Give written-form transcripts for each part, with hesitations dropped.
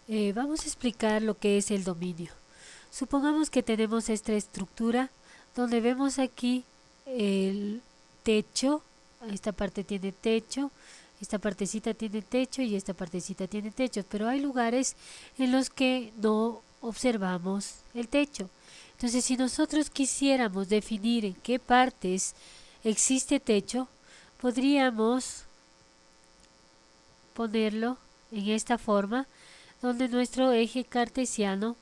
Vamos a explicar lo que es el dominio. Supongamos que tenemos esta estructura donde vemos aquí el techo. Esta parte tiene techo, esta partecita tiene techo y esta partecita tiene techo, pero hay lugares en los que no observamos el techo. Entonces, si nosotros quisiéramos definir en qué partes existe techo, podríamos ponerlo en esta forma, donde nuestro eje cartesiano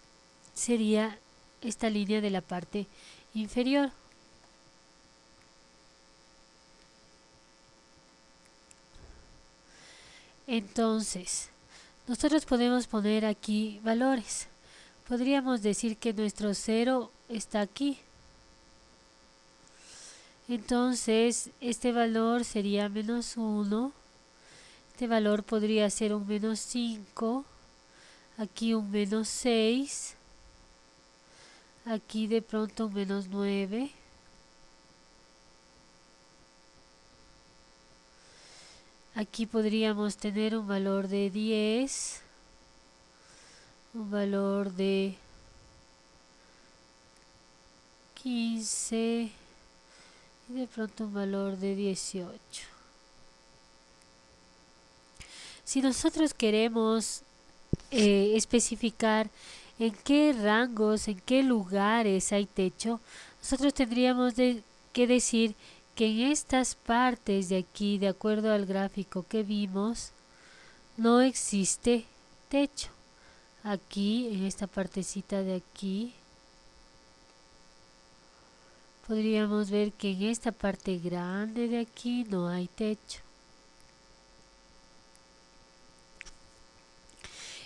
sería esta línea de la parte inferior. Entonces, nosotros podemos poner aquí valores. Podríamos decir que nuestro 0 está aquí. Entonces, este valor sería menos 1. Este valor podría ser un menos 5. Aquí un menos 6. Aquí de pronto un menos 9. Aquí podríamos tener un valor de 10. Un valor de 15. Y de pronto un valor de 18. Si nosotros queremos especificar en qué rangos, en qué lugares hay techo, nosotros tendríamos que decir que en estas partes de aquí, de acuerdo al gráfico que vimos, no existe techo. Aquí, en esta partecita de aquí, podríamos ver que en esta parte grande de aquí no hay techo.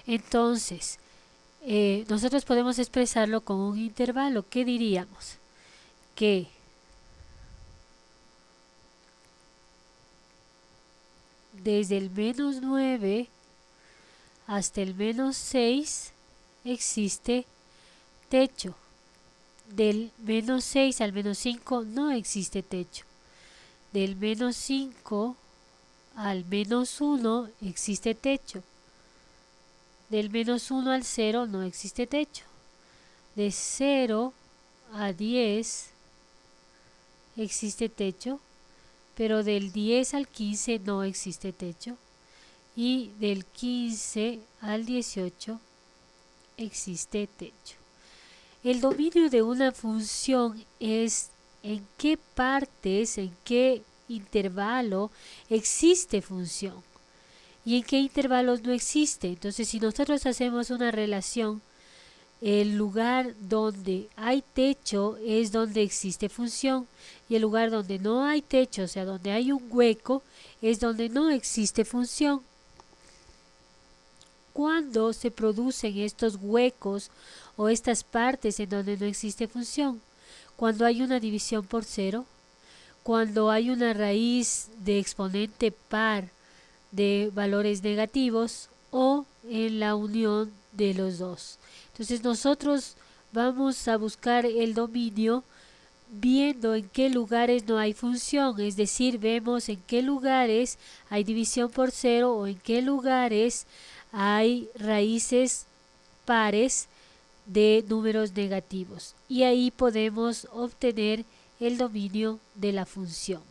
Entonces, nosotros podemos expresarlo con un intervalo. ¿Qué diríamos? Que desde el menos 9 hasta el menos 6 existe techo. Del menos 6 al menos 5 no existe techo. Del menos 5 al menos 1 existe techo. Del menos 1 al 0 no existe techo. De 0 a 10 existe techo, pero del 10 al 15 no existe techo. Y del 15 al 18 existe techo. El dominio de una función es en qué partes, en qué intervalo existe función y en qué intervalos no existe. Entonces, si nosotros hacemos una relación, el lugar donde hay techo es donde existe función, y el lugar donde no hay techo, o sea, donde hay un hueco, es donde no existe función. ¿Cuándo se producen estos huecos o estas partes en donde no existe función? Cuando hay una división por 0, cuando hay una raíz de exponente par de valores negativos, o en la unión de los dos. Entonces nosotros vamos a buscar el dominio viendo en qué lugares no hay función, es decir, vemos en qué lugares hay división por 0 o en qué lugares hay raíces pares de números negativos, y ahí podemos obtener el dominio de la función.